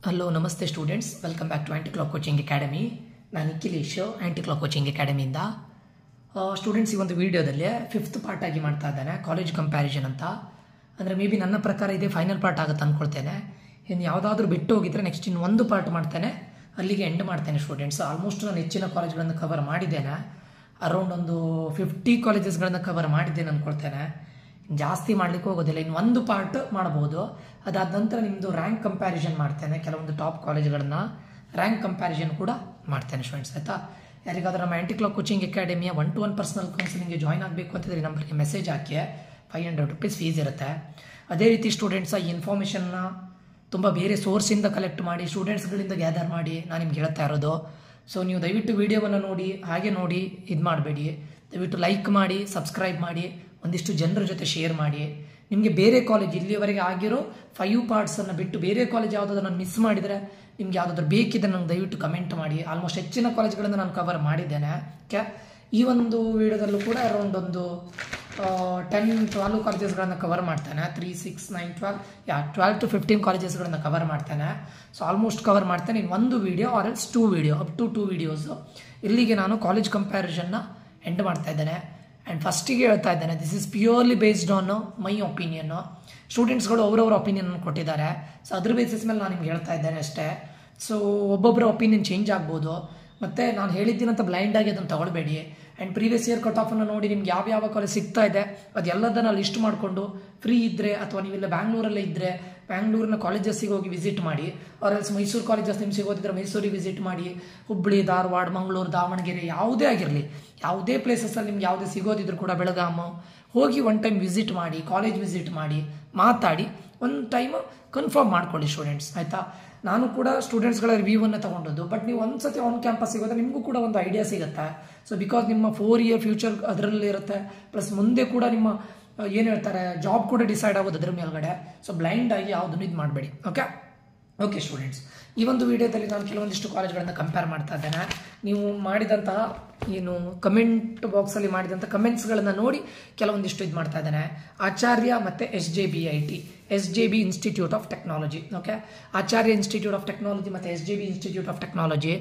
Hello ನಮಸ್ತೆ students, welcome back to Anti Clock Coaching Academy. ನಾನು Nikhilesh, Anti Clock Coaching ಅಕಾಡೆಮಿಯಿಂದ. Students, ಈ ಒಂದು ವಿಡಿಯೋದಲ್ಲಿ 5th ಪಾರ್ಟ್ ಆಗಿ ಮಾಡ್ತಾ ಇದ್ದಾನೆ, ಕಾಲೇಜ್ ಕಂಪ್ಯಾರಿಸನ್ ಅಂತ. ಅಂದರೆ ಮೇ ಬಿ ನನ್ನ ಪ್ರಕಾರ ಇದೇ ಫೈನಲ್ ಪಾರ್ಟ್ ಆಗುತ್ತೆ ಅಂದ್ಕೊಳ್ತೇನೆ. ಇನ್ನು ಯಾವುದಾದ್ರೂ ಬಿಟ್ಟು ಹೋಗಿದ್ರೆ ನೆಕ್ಸ್ಟ್ ಇನ್ನು ಒಂದು ಪಾರ್ಟ್ ಮಾಡ್ತೇನೆ, ಅಲ್ಲಿಗೆ ಎಂಡ್ ಮಾಡ್ತೇನೆ ಸ್ಟೂಡೆಂಟ್ಸ್. ಆಲ್ಮೋಸ್ಟ್ ನಾನು ಹೆಚ್ಚಿನ ಕಾಲೇಜ್ಗಳನ್ನು ಕವರ್ ಮಾಡಿದ್ದೇನೆ, ಅರೌಂಡ್ ಒಂದು 50 ಕಾಲೇಜಸ್ಗಳನ್ನು ಕವರ್ ಮಾಡಿದ್ದೇನೆ ಅಂದ್ಕೊಳ್ತೇನೆ. ಜಾಸ್ತಿ ಮಾಡಲಿಕ್ಕೆ ಹೋಗೋದಿಲ್ಲ, ಇನ್ನು ಒಂದು ಪಾರ್ಟ್ ಮಾಡ್ಬೋದು. ಅದಾದ ನಂತರ ನಿಮ್ಮದು ರ್ಯಾಂಕ್ ಕಂಪ್ಯಾರಿಸನ್ ಮಾಡ್ತೇನೆ, ಕೆಲವೊಂದು ಟಾಪ್ ಕಾಲೇಜ್ಗಳನ್ನ ರ್ಯಾಂಕ್ ಕಂಪ್ಯಾರಿಸನ್ ಕೂಡ ಮಾಡ್ತೇನೆ ಸ್ಟೂಡೆಂಟ್ಸ್, ಆಯಿತಾ. ಯಾರಿಗಾದ್ರೂ ನಮ್ಮ ಆಂಟಿ ಕ್ಲಾಕ್ ಕೋಚಿಂಗ್ ಅಕಾಡೆಮಿಯ 1-to-1 ಪರ್ಸನಲ್ ಕೌನ್ಸಿಲಿಂಗ್ಗೆ ಜಾಯ್ನ್ ಆಗಬೇಕು ಅಂತಂದರೆ ಈ ನಂಬರ್ಗೆ ಮೆಸೇಜ್ ಹಾಕಿ. 500 ರೂಪೀಸ್ ಫೀಸ್ ಇರುತ್ತೆ. ಅದೇ ರೀತಿ ಸ್ಟೂಡೆಂಟ್ಸ್, ಈ ಇನ್ಫಾರ್ಮೇಷನ್ನ ತುಂಬ ಬೇರೆ ಸೋರ್ಸಿಂದ ಕಲೆಕ್ಟ್ ಮಾಡಿ, ಸ್ಟೂಡೆಂಟ್ಸ್ಗಳಿಂದ ಗ್ಯಾದರ್ ಮಾಡಿ ನಾನು ನಿಮ್ಗೆ ಹೇಳ್ತಾ ಇರೋದು. ಸೊ ನೀವು ದಯವಿಟ್ಟು ವಿಡಿಯೋವನ್ನು ನೋಡಿ, ಹಾಗೆ ನೋಡಿ ಇದು ಮಾಡಬೇಡಿ. ದಯವಿಟ್ಟು ಲೈಕ್ ಮಾಡಿ, ಸಬ್ಸ್ಕ್ರೈಬ್ ಮಾಡಿ, ಒಂದಿಷ್ಟು ಜನರ ಜೊತೆ ಶೇರ್ ಮಾಡಿ. ನಿಮಗೆ ಬೇರೆ ಕಾಲೇಜ್ ಇಲ್ಲಿವರೆಗೆ ಆಗಿರೋ 5 ಪಾರ್ಟ್ಸನ್ನು ಬಿಟ್ಟು ಬೇರೆ ಕಾಲೇಜ್ ಯಾವುದಾದ್ರು ನಾನು ಮಿಸ್ ಮಾಡಿದರೆ, ನಿಮ್ಗೆ ಯಾವುದಾದ್ರೂ ಬೇಕಿದ್ರೆ ನಂಗೆ ದಯವಿಟ್ಟು ಕಮೆಂಟ್ ಮಾಡಿ. ಆಲ್ಮೋಸ್ಟ್ ಹೆಚ್ಚಿನ ಕಾಲೇಜ್ಗಳನ್ನು ನಾನು ಕವರ್ ಮಾಡಿದ್ದೇನೆ. ಓಕೆ, ಈ ಒಂದು ವಿಡಿಯೋದಲ್ಲೂ ಕೂಡ ಅರೌಂಡ್ ಒಂದು 10-12 ಕಾಲೇಜಸ್ಗಳನ್ನು ಕವರ್ ಮಾಡ್ತೇನೆ. 3, 6, 9, 12 to 15 ಕಾಲೇಜಸ್ಗಳನ್ನು ಕವರ್ ಮಾಡ್ತೇನೆ. ಸೊ ಆಲ್ಮೋಸ್ಟ್ ಕವರ್ ಮಾಡ್ತೇನೆ. ಇನ್ನು ಒಂದು video or else 2 video, up to 2 videos. ಇಲ್ಲಿಗೆ ನಾನು ಕಾಲೇಜ್ ಕಂಪ್ಯಾರಿಸನ್ನ ಎಂಡ್ ಮಾಡ್ತಾ ಇದ್ದೇನೆ. ಆ್ಯಂಡ್ ಫಸ್ಟಿಗೆ ಹೇಳ್ತಾ ಇದ್ದೇನೆ, this is purely based on my opinion. ಸ್ಟೂಡೆಂಟ್ಸ್ಗಳು ಅವರವರ ಒಪಿನಿಯನ್ ಕೊಟ್ಟಿದ್ದಾರೆ. ಸೊ ಅದ್ರ ಬೇಸಿಸ್ ಮೇಲೆ ನಾನು ನಿಮ್ಗೆ ಹೇಳ್ತಾ ಇದ್ದೇನೆ ಅಷ್ಟೇ. ಸೊ ಒಬ್ಬೊಬ್ಬರ ಒಪಿನಿಯನ್ ಚೇಂಜ್ ಆಗ್ಬೋದು. ಮತ್ತು ನಾನು ಹೇಳಿದ್ದೀನಂತ ಬ್ಲೈಂಡಾಗಿ ಅದನ್ನು ತಗೊಳ್ಬೇಡಿ. ಆ್ಯಂಡ್ ಪ್ರೀವಿಯಸ್ ಇಯರ್ ಕಟ್ ಆಫನ್ನು ನೋಡಿ ನಿಮ್ಗೆ ಯಾವ ಕಾಲೇಜ್ ಸಿಗ್ತಾ ಇದೆ ಅದೆಲ್ಲದನ್ನು ಲಿಸ್ಟ್ ಮಾಡಿಕೊಂಡು, ಫ್ರೀ ಇದ್ದರೆ ಅಥವಾ ನೀವೆಲ್ಲ ಬ್ಯಾಂಗ್ಳೂರಲ್ಲೇ ಇದ್ದರೆ ಬ್ಯಾಂಗ್ಳೂರಿನ ಕಾಲೇಜಸ್ಸಿಗೆ ಹೋಗಿ ವಿಸಿಟ್ ಮಾಡಿ. ಆರ್ಎಲ್ಸ್ ಮೈಸೂರು ಕಾಲೇಜಸ್ ನಿಮ್ಗೆ ಸಿಗೋದಿದ್ರೆ ಮೈಸೂರಿಗೆ ವಿಸಿಟ್ ಮಾಡಿ. ಹುಬ್ಬಳ್ಳಿ, ಧಾರವಾಡ, ಮಂಗಳೂರು, ದಾವಣಗೆರೆ ಯಾವುದೇ ಆಗಿರಲಿ, ಯಾವುದೇ ಪ್ಲೇಸಸ್ಸಲ್ಲಿ ನಿಮ್ಗೆ ಯಾವುದೇ ಸಿಗೋದಿದ್ರು ಕೂಡ ಬೆಳಗಾಮು ಹೋಗಿ ಒನ್ ಟೈಮ್ ವಿಸಿಟ್ ಮಾಡಿ, ಕಾಲೇಜ್ ವಿಸಿಟ್ ಮಾಡಿ, ಮಾತಾಡಿ, ಒಂದು ಟೈಮ್ ಕನ್ಫರ್ಮ್ ಮಾಡ್ಕೊಳ್ಳಿ ಸ್ಟೂಡೆಂಟ್ಸ್, ಆಯಿತಾ. ನಾನು ಕೂಡ ಸ್ಟೂಡೆಂಟ್ಸ್ಗಳ ರಿವ್ಯೂವನ್ನು ತೊಗೊಂಡದ್ದು. ಬಟ್ ನೀವು ಒಂದು ಸತಿ ಆನ್ ಕ್ಯಾಂಪಸ್ ಸಿಗೋದ್ರೆ ನಿಮಗೂ ಕೂಡ ಒಂದು ಐಡಿಯಾ ಸಿಗುತ್ತೆ. ಸೊ ಬಿಕಾಸ್ ನಿಮ್ಮ 4 ಇಯರ್ ಫ್ಯೂಚರ್ ಅದರಲ್ಲಿ ಇರುತ್ತೆ. ಪ್ಲಸ್ ಮುಂದೆ ಕೂಡ ನಿಮ್ಮ ಏನು ಹೇಳ್ತಾರೆ ಜಾಬ್ ಕೂಡ ಡಿಸೈಡ್ ಆಗೋದು ಅದ್ರ ಮೇಲ್ಗಡೆ. ಸೊ ಬ್ಲೈಂಡ್ ಆಗಿ ಯಾವುದನ್ನು ಇದು ಮಾಡಬೇಡಿ. ಓಕೆ ಸ್ಟೂಡೆಂಟ್ಸ್, ಈ ಒಂದು ವಿಡಿಯೋದಲ್ಲಿ ನಾನು ಕೆಲವೊಂದಿಷ್ಟು ಕಾಲೇಜ್ಗಳನ್ನು ಕಂಪೇರ್ ಮಾಡ್ತಾ ಇದ್ದೇನೆ. ನೀವು ಮಾಡಿದಂತಹ ಏನು ಕಮೆಂಟ್ ಬಾಕ್ಸಲ್ಲಿ ಮಾಡಿದಂಥ ಕಮೆಂಟ್ಸ್ಗಳನ್ನು ನೋಡಿ ಕೆಲವೊಂದಿಷ್ಟು ಇದು ಮಾಡ್ತಾ ಇದ್ದೇನೆ. ಆಚಾರ್ಯ ಮತ್ತು SJB institute of technology. Okay, Acharya institute of technology ಮತ್ತು SJB ಇನ್ಸ್ಟಿಟ್ಯೂಟ್ ಆಫ್ ಟೆಕ್ನಾಲಜಿ.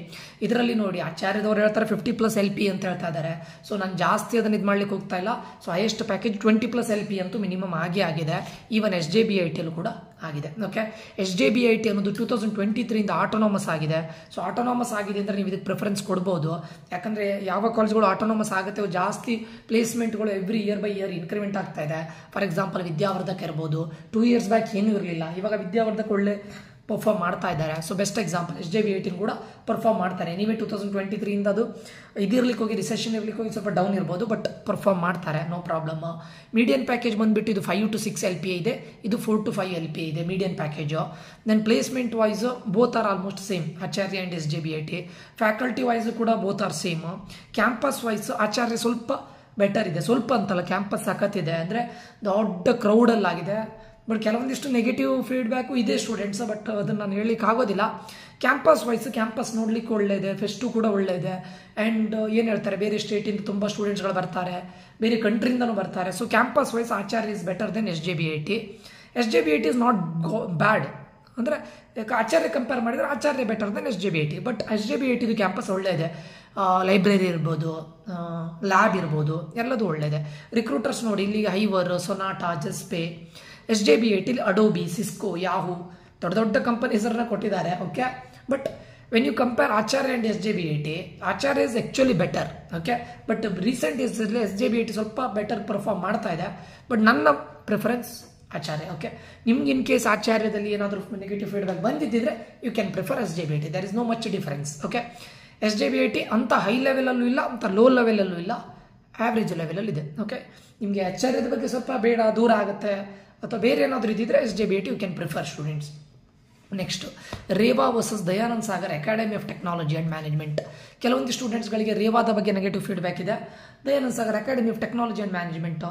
ಇದರಲ್ಲಿ ನೋಡಿ, ಆಚಾರ್ಯದವ್ರು ಹೇಳ್ತಾರೆ 50+ LP ಅಂತ ಹೇಳ್ತಾ ಇದ್ದಾರೆ. ಸೊ ನಾನು ಜಾಸ್ತಿ ಅದನ್ನು ಇದು ಮಾಡ್ಲಿಕ್ಕೆ ಹೋಗ್ತಾ ಇಲ್ಲ. ಸೊ ಹೈಯೆಸ್ಟ್ ಪ್ಯಾಕೇಜ್ 20+ LP ಅಂತೂ ಮಿನಿಮಮ್ ಆಗಿದೆ. ಈವನ್ SJBITಯಲ್ಲೂ ಕೂಡ ಆಗಿದೆ. ಓಕೆ, SJBIT ಅನ್ನೋದು 2023 ಆಟೋನಾಮಸ್ ಆಗಿದೆ. ಸೊ ಆಟೋನಾಮಸ್ ಆಗಿದೆ ಅಂದರೆ ನೀವು ಇದಕ್ಕೆ ಪ್ರಿಫರೆನ್ಸ್ ಕೊಡ್ಬೋದು. ಯಾಕಂದರೆ ಯಾವ ಕಾಲೇಜ್ಗಳು ಆಟೋನಾಮಸ್ ಆಗುತ್ತೆ ಜಾಸ್ತಿ ಪ್ಲೇಸ್ಮೆಂಟ್ಗಳು every year by year increment ಆಗ್ತಾ ಇದೆ. ಫಾರ್ ಎಕ್ಸಾಂಪಲ್ ವಿದ್ಯಾವರ್ಧಕ ಇರ್ಬೋದು. 2 ಇಯರ್ಸ್ ಬ್ಯಾಕ್ ಏನೂ ಇರಲಿಲ್ಲ, ಇವಾಗ ವಿದ್ಯಾವರ್ಧಕ ಒಳ್ಳೆ ಪರ್ಫಾರ್ಮ್ ಮಾಡ್ತಾ ಇದ್ದಾರೆ. ಸೊ ಬೆಸ್ಟ್ ಎಕ್ಸಾಂಪಲ್ SJBIT ಕೂಡ ಪರ್ಫಾರ್ಮ್ ಮಾಡ್ತಾರೆ. ನೀವೇ 2023 ಅದು ಇದಿರ್ಲಿಕ್ಕೆ ಹೋಗಿ, ರಿಸೆಷನ್ ಇರ್ಲಿಕ್ಕೆ ಹೋಗಿ ಸ್ವಲ್ಪ ಡೌನ್ ಇರ್ಬೋದು, ಬಟ್ ಪರ್ಫಾರ್ಮ್ ಮಾಡ್ತಾರೆ, ನೋ ಪ್ರಾಬ್ಲಮ್. ಮೀಡಿಯನ್ ಪ್ಯಾಕೇಜ್ ಬಂದುಬಿಟ್ಟು ಇದು 5 to 6 LP ಇದೆ, ಇದು 4 to 5 LP ಇದೆ median package. Then placement wise both are almost same, Acharya and SJBIT. Faculty wise ಕೂಡ both are same. Campus wise Acharya ಸ್ವಲ್ಪ ಬೆಟರ್ ಇದೆ, ಸ್ವಲ್ಪ ಅಂತಲ್ಲ, ಕ್ಯಾಂಪಸ್ ಸಖತ್ತಿದೆ, ಅಂದರೆ ದೊಡ್ಡ ಕ್ರೌಡಲ್ಲಾಗಿದೆ. ಬಟ್ ಕೆಲವೊಂದಿಷ್ಟು ನೆಗೆಟಿವ್ ಫೀಡ್ಬ್ಯಾಕು ಇದೆ ಸ್ಟೂಡೆಂಟ್ಸ್, ಬಟ್ ಅದನ್ನು ನಾನು ಹೇಳಲಿಕ್ಕೆ ಆಗೋದಿಲ್ಲ. ಕ್ಯಾಂಪಸ್ ವೈಸ್ ಕ್ಯಾಂಪಸ್ ನೋಡಲಿಕ್ಕೆ ಒಳ್ಳೆಯದೆ, ಫೆಸ್ಟು ಕೂಡ ಒಳ್ಳೆಯದೆ. ಆ್ಯಂಡ್ ಏನು ಹೇಳ್ತಾರೆ, ಬೇರೆ ಸ್ಟೇಟಿಂದ ತುಂಬ ಸ್ಟೂಡೆಂಟ್ಸ್ಗಳು ಬರ್ತಾರೆ, ಬೇರೆ ಕಂಟ್ರಿಯಿಂದನೂ ಬರ್ತಾರೆ. So campus wise Acharya is better then SJBIT. SJBIT is not bad, ಅಂದರೆ ಆಚಾರ್ಯ ಕಂಪೇರ್ ಮಾಡಿದರೆ Acharya better then SJBIT. But SJBIT ಇದು ಕ್ಯಾಂಪಸ್ ಒಳ್ಳೆಯದೆ, ಲೈಬ್ರರಿ ಇರ್ಬೋದು, ಲ್ಯಾಬ್ ಇರ್ಬೋದು, ಎಲ್ಲದೂ ಒಳ್ಳೆಯದೆ. ರಿಕ್ರೂಟರ್ಸ್ ನೋಡಿ, ಇಲ್ಲಿಗೆ Hiver, Sonata, Juspay. SJBIT Adobe, Cisco, Yahoo ದೊಡ್ಡ ದೊಡ್ಡ ಕಂಪನೀಸರನ್ನ ಕೊಟ್ಟಿದ್ದಾರೆ. Okay, but when you compare Acharya and SJBIT, Acharya is actually better. Okay, but recent ಇಯರ್ಸಲ್ಲಿ SJBIT ಸ್ವಲ್ಪ ಬೆಟರ್ ಪರ್ಫಾರ್ಮ್ ಮಾಡ್ತಾ ಇದೆ. ಬಟ್ ನನ್ನ ಪ್ರಿಫರೆನ್ಸ್ ಆಚಾರ್ಯ. ಓಕೆ, ನಿಮ್ಗೆ ಇನ್ ಕೇಸ್ ಆಚಾರ್ಯದಲ್ಲಿ ಏನಾದರೂ ನೆಗೆಟಿವ್ ಫೀಡ್ಬ್ಯಾಕ್ ಬಂದಿದ್ದರೆ you can prefer SJBIT. There is no much difference. Okay, SJBIT ಅಂತ ಹೈ ಲೆವೆಲಲ್ಲೂ ಇಲ್ಲ, ಅಂತ ಲೋ ಲೆವೆಲಲ್ಲೂ ಇಲ್ಲ, ಆ್ಯಾವ್ರೇಜ್ ಲೆವೆಲಲ್ಲಿ ಇದೆ. ಓಕೆ, ನಿಮಗೆ ಆಚಾರ್ಯದ ಬಗ್ಗೆ ಸ್ವಲ್ಪ ಬೇಡ, ದೂರ ಆಗುತ್ತೆ ಅಥವಾ ಬೇರೆ ಏನಾದರೂ ಇದ್ದಿದ್ರೆ SJBIT you can prefer students. Next, Reva versus Dayanand Sagar academy of technology and management. ಕೆಲವೊಂದು ಸ್ಟೂಡೆಂಟ್ಸ್ಗಳಿಗೆ ರೇವಾದ ಬಗ್ಗೆ ನೆಗೆಟಿವ್ ಫೀಡ್ಬ್ಯಾಕ್ ಇದೆ. Dayanand Sagar academy of technology and management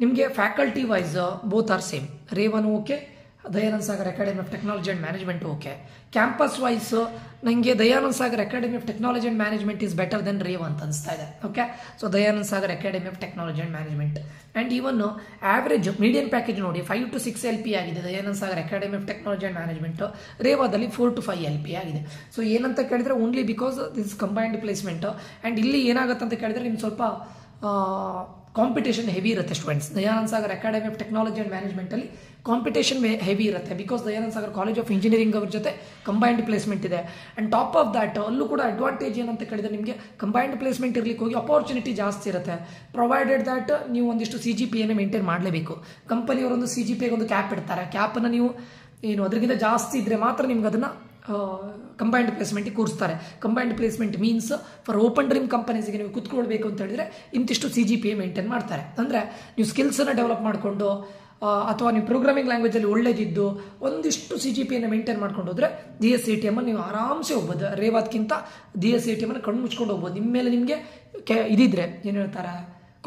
ನಿಮಗೆ faculty wise both are same. ರೇವಾನು okay, Dayananda Sagar academy of technology and management okay. Campus wise ನನಗೆ Dayananda Sagar academy of technology and management is better then Reva ಅಂತ ಅನಿಸ್ತಾ ಇದೆ. Okay, so Dayananda Sagar academy of technology and management and even average medium package ನೋಡಿ 5 to 6 LP ಆಗಿದೆ Dayananda Sagar academy of technology and management. ರೇವಾದಲ್ಲಿ 4 to 5 LP ಆಗಿದೆ. So ಏನಂತ ಕೇಳಿದ್ರೆ only because this combined placement. And ಇಲ್ಲಿ ಏನಾಗುತ್ತೆ ಅಂತ ಕೇಳಿದ್ರೆ ನಿಮ್ಗೆ ಸ್ವಲ್ಪ ಕಾಂಪಿಟೇಷನ್ ಹೆವಿ ಇರುತ್ತೆ students. Dayananda Sagar academy of technology and ಮ್ಯಾನೇಜ್ಮೆಂಟಲ್ಲಿ ಕಾಂಪಿಟೇಷನ್ ಹೆವಿ ಇರುತ್ತೆ because Dayananda Sagar college of engineering ಅವ್ರ ಜೊತೆ ಕಂಬೈನ್ಡ್ ಪ್ಲೇಸ್ಮೆಂಟ್ ಇದೆ. ಆ್ಯಂಡ್ ಟಾಪ್ ಆಫ್ ದ್ಯಾಟ್ ಅಲ್ಲೂ ಕೂಡ ಅಡ್ವಾಂಟೇಜ್ ಏನಂತ ಕೇಳಿದ್ರೆ ನಿಮಗೆ ಕಂಬೈನ್ಡ್ ಪ್ಲೇಸ್ಮೆಂಟ್ ಇರಲಿಕ್ಕೆ ಹೋಗಿ ಅಪಾರ್ಚುನಿಟಿ ಜಾಸ್ತಿ ಇರುತ್ತೆ, ಪ್ರೊವೈಡೆಡ್ ದ್ಯಾಟ್ ನೀವು ಒಂದಿಷ್ಟು CGPA ಮೇಂಟೈನ್ ಮಾಡಲೇಬೇಕು. ಕಂಪನಿಯವರೊಂದು CGPA ಒಂದು ಕ್ಯಾಪ್ ಇಡ್ತಾರೆ. ಕ್ಯಾಪನ್ನು ನೀವು ಏನು ಅದರಿಗಿಂತ ಜಾಸ್ತಿ ಇದ್ದರೆ ಮಾತ್ರ ನಿಮ್ಗೆ ಅದನ್ನು ಕಂಬೈನ್ಡ್ ಪ್ಲೇಸ್ಮೆಂಟಿಗೆ ಕೂರಿಸ್ತಾರೆ. Combined placement means for open dream ಕಂಪನೀಸ್ಗೆ ನೀವು ಕುತ್ಕೊಳ್ಬೇಕು ಅಂತ ಹೇಳಿದ್ರೆ ಇಂತಿಷ್ಟು CGPA ಮೇಂಟೈನ್ ಮಾಡ್ತಾರೆ. ಅಂದರೆ ನೀವು ಸ್ಕಿಲ್ಸನ್ನು ಡೆವಲಪ್ ಮಾಡಿಕೊಂಡು ಅಥವಾ ನೀವು ಪ್ರೋಗ್ರಾಮಿಂಗ್ ಲ್ಯಾಂಗ್ವೇಜಲ್ಲಿ ಒಳ್ಳೇದಿದ್ದು ಒಂದಿಷ್ಟು CGPA ಮೇಂಟೈನ್ ಮಾಡ್ಕೊಂಡು ಹೋದರೆ DSCTM ನೀವು ಆರಾಮ್ಸೆ ಹೋಗ್ಬೋದು. ರೇವಾದ್ಕಿಂತ DSCTM ಕಣ್ಣು ಮುಚ್ಕೊಂಡು ಹೋಗ್ಬೋದು. ನಿಮ್ಮ ಮೇಲೆ ನಿಮಗೆ ಇದಿದ್ರೆ ಏನು ಹೇಳ್ತಾರೆ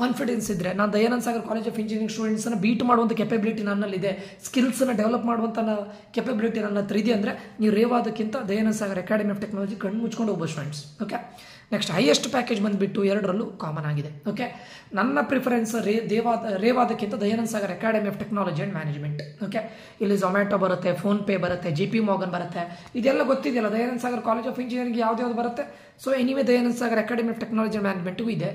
ಕಾನ್ಫಿಡೆನ್ಸ್ ಇದ್ದರೆ. ನಾನು Dayananda Sagar college of engineering ಸ್ಟೂಡೆಂಟ್ಸನ್ನು ಬೀಟ್ ಮಾಡುವಂಥ ಕೆಪಬಿಲಿಟಿ ನನ್ನಲ್ಲಿದೆ, ಸ್ಕಿಲ್ಸನ್ನು ಡೆವಲಪ್ ಮಾಡುವಂಥ ಕೆಪಬಿಲಿಟಿ ನನ್ನ ಹತ್ರ ಇದೆ ಅಂದರೆ ನೀವು ರೇವಾದಕ್ಕಿಂತ Dayananda Sagar academy of technology ಕಣ್ಣು ಮುಚ್ಕೊಂಡು ಹೋಗ್ಬೋದು students. Okay, next highest package ಬಂದುಬಿಟ್ಟು 2ರಲ್ಲೂ ಕಾಮನ್ ಆಗಿದೆ. ಓಕೆ, ನನ್ನ ಪ್ರಿಫರೆನ್ಸ್ ರೇವಾದಕ್ಕಿಂತ Dayananda Sagar academy of technology and management. Okay, ಇಲ್ಲಿ ಝೊಮ್ಯಾಟೊ ಬರುತ್ತೆ, ಫೋನ್ಪೇ ಬರುತ್ತೆ, JP Morgan ಬರುತ್ತೆ, ಇದೆಲ್ಲ ಗೊತ್ತಿದೆಯಲ್ಲ. Dayananda Sagar college of engineering ಯಾವ್ದು ಬರುತ್ತೆ. So anyway Dayananda Sagar academy of technology and management ಇದೆ.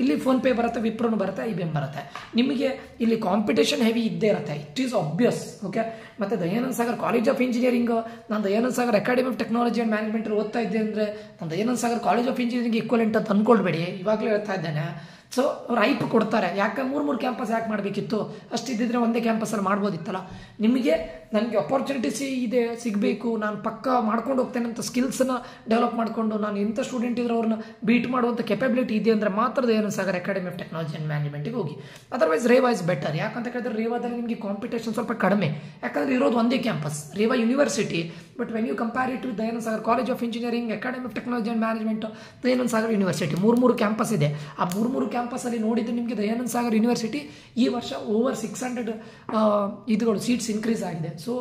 ಇಲ್ಲಿ ಫೋನ್ಪೇ ಬರುತ್ತೆ, ವಿಪ್ರೋನು ಬರುತ್ತೆ, IBM ಬರುತ್ತೆ. ನಿಮಗೆ ಇಲ್ಲಿ ಕಾಂಪಿಟೇಷನ್ ಹೆವಿ ಇದ್ದೇ ಇರುತ್ತೆ, ಇಟ್ ಈಸ್ ಆಬ್ವಿಯಸ್. ಓಕೆ, ಮತ್ತು Dayananda Sagar college of engineering ನಾನು Dayananda Sagar academy of technology and management ಓದ್ತಾ ಇದ್ದೆ ಅಂದರೆ ನಾನು Dayananda Sagar college of engineering equivalent ಅಂತ ಅಂದ್ಕೊಳ್ಬೇಡಿ, ಇವಾಗಲೇ ಹೇಳ್ತಾ ಇದ್ದೇನೆ. ಸೊ ಅವ್ರು ಹೈಪ್ ಕೊಡ್ತಾರೆ. ಯಾಕೆ 3 ಕ್ಯಾಂಪಸ್ ಯಾಕೆ ಮಾಡಬೇಕಿತ್ತು, ಅಷ್ಟಿದ್ದಿದ್ರೆ ಒಂದೇ ಕ್ಯಾಂಪಸಲ್ಲಿ ಮಾಡ್ಬೋದಿತ್ತಲ್ಲ. ನಿಮಗೆ ನನಗೆ ಅಪಾರ್ಚುನಿಟೀಸ್ ಇದೆ ಸಿಗಬೇಕು, ನಾನು ಪಕ್ಕ ಮಾಡ್ಕೊಂಡು ಹೋಗ್ತೇನೆ ಅಂತ ಸ್ಕಿಲ್ಸನ್ನು ಡೆವಲಪ್ ಮಾಡಿಕೊಂಡು ನಾನು ಎಂಥ ಸ್ಟೂಡೆಂಟ್ ಇದ್ರೆ ಅವ್ರನ್ನ ಬೀಟ್ ಮಾಡುವಂಥ ಕೆಪಬಿಲಿಟಿ ಇದೆ ಅಂದರೆ ಮಾತ್ರ Dayananda Sagar academy of technology and ಮ್ಯಾನೇಜ್ಮೆಂಟಿಗೆ ಹೋಗಿ. Otherwise Reva is better. ಯಾಕಂತ ಕೇಳಿದ್ರೆ ರೇವಾದಲ್ಲಿ ನಿಮಗೆ ಕಾಂಪಿಟೇಷನ್ ಸ್ವಲ್ಪ ಕಡಿಮೆ, ಯಾಕಂದರೆ ಇರೋದು ಒಂದೇ campus Reva University. But when you compare it with Dayananda Sagar college of Engineering Academy of technology and Management, Dayananda Sagar University 3 campus ಇದೆ. ಆ 3 ಕ್ಯಾಂಪಸಲ್ಲಿ ನೋಡಿದ್ದು ನಿಮಗೆ ದಯಾನಂದ ಸಾಗರ್ ಯೂನಿವರ್ಸಿಟಿ ಈ ವರ್ಷ ಓವರ್ 600 ಇದುಗಳು ಸೀಟ್ಸ್ ಇನ್ಕ್ರೀಸ್ ಆಗಿದೆ. ಸೊ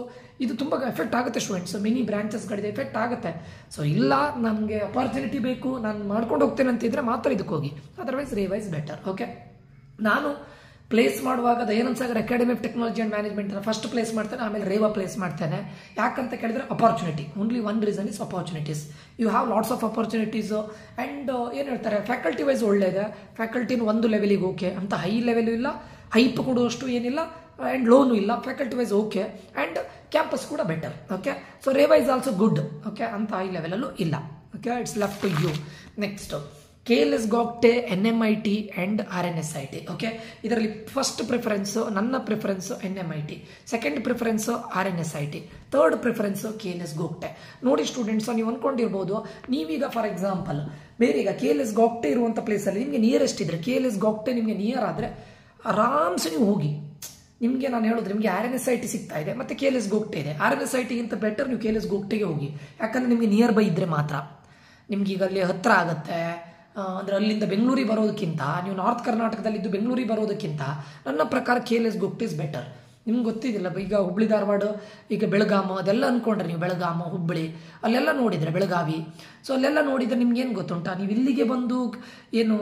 ಇದು ತುಂಬ ಎಫೆಕ್ಟ್ ಆಗುತ್ತೆ ಸ್ಟೂಡೆಂಟ್ಸ್, ಮಿನಿ ಬ್ರಾಂಚಸ್ಗಳಿದೆ, ಎಫೆಕ್ಟ್ ಆಗುತ್ತೆ. ಸೊ ಇಲ್ಲ ನನಗೆ ಅಪಾರ್ಚುನಿಟಿ ಬೇಕು, ನಾನು ಮಾಡ್ಕೊಂಡು ಹೋಗ್ತೇನೆ ಅಂತಿದ್ರೆ ಮಾತ್ರ ಇದಕ್ಕೆ ಹೋಗಿ, otherwise Reva is better. Okay, ನಾನು ಪ್ಲೇಸ್ ಮಾಡುವಾಗ Dayananda Sagar academy of technology and ಮ್ಯಾನೇಜ್ಮೆಂಟ್ನ ಫಸ್ಟ್ ಪ್ಲೇಸ್ ಮಾಡ್ತೇನೆ, ಆಮೇಲೆ ರೇವಾ ಪ್ಲೇಸ್ ಮಾಡ್ತೇನೆ. ಯಾಕಂತ ಕೇಳಿದ್ರೆ opportunity, only one reason is opportunities. You have lots of opportunities. And ಏನು ಹೇಳ್ತಾರೆ ಫ್ಯಾಕಲ್ಟಿ ವೈಸ್ ಒಳ್ಳೆಯದೆ, ಫ್ಯಾಕಲ್ಟಿನ ಒಂದು ಲೆವೆಲಿಗೆ ಓಕೆ ಅಂತ ಹೈ ಲೆವೆಲು ಇಲ್ಲ, ಹೈಪ್ ಕೊಡುವಷ್ಟು ಏನಿಲ್ಲ, ಆ್ಯಂಡ್ ಲೋನು ಇಲ್ಲ, faculty wise okay, and campus ಕೂಡ better. Okay, so Reva is also good. Okay, ಅಂತ ಹೈ ಲೆವೆಲಲ್ಲೂ ಇಲ್ಲ. Okay, it's left to you. Next KLS Gogte, NMIT and RNSIT. Okay, ಇದರಲ್ಲಿ ಫಸ್ಟ್ ಪ್ರಿಫರೆನ್ಸು ನನ್ನ preference NMIT, second preference RNSIT, third preference KLS Gogte. ನೋಡಿ students, ನೀವು ಅಂದ್ಕೊಂಡಿರ್ಬೋದು ನೀವೀಗ for example ಬೇರೆ ಈಗ KLS Gogte ಇರುವಂಥ ಪ್ಲೇಸಲ್ಲಿ ನಿಮಗೆ ನಿಯರೆಸ್ಟ್ ಇದ್ರೆ, KLS Gogte ನಿಮಗೆ ನಿಯರ್ ಆದರೆ ಆರಾಮ್ಸೆ ನೀವು ಹೋಗಿ. ನಿಮಗೆ ನಾನು ಹೇಳಿದ್ರೆ ನಿಮಗೆ RNSIT ಸಿಗ್ತಾ ಇದೆ ಮತ್ತು KLS Gogte ಇದೆ. RNSITಗಿಂತ ಬೆಟರ್ ನೀವು KLS Gogteಗೆ ಹೋಗಿ, ಯಾಕಂದರೆ ನಿಮಗೆ ನಿಯರ್ ಬೈ ಇದ್ದರೆ ಮಾತ್ರ. ನಿಮ್ಗೆ ಈಗ ಅಲ್ಲಿ ಹತ್ತಿರ ಆಗುತ್ತೆ. ಅಂದರೆ ಅಲ್ಲಿಂದ ಬೆಂಗಳೂರಿಗೆ ಬರೋದಕ್ಕಿಂತ ನೀವು ನಾರ್ತ್ ಕರ್ನಾಟಕದಲ್ಲಿದ್ದು ಬೆಂಗಳೂರಿಗೆ ಬರೋದಕ್ಕಿಂತ ನನ್ನ ಪ್ರಕಾರ KLS Gogte ಇಸ್ ಬೆಟರ್. ನಿಮ್ಗೆ ಗೊತ್ತಿದ್ದಿಲ್ಲ, ಈಗ ಹುಬ್ಳಿ ಧಾರವಾಡ, ಈಗ ಬೆಳಗಾಮ ಅದೆಲ್ಲ ಅಂದ್ಕೊಂಡ್ರೆ ನೀವು ಬೆಳಗಾಮ ಹುಬ್ಬಳ್ಳಿ ಅಲ್ಲೆಲ್ಲ ನೋಡಿದರೆ, ಬೆಳಗಾವಿ, ಸೊ ಅಲ್ಲೆಲ್ಲ ನೋಡಿದರೆ ನಿಮ್ಗೇನು ಗೊತ್ತುಂಟಾ, ನೀವು ಇಲ್ಲಿಗೆ ಬಂದು ಏನು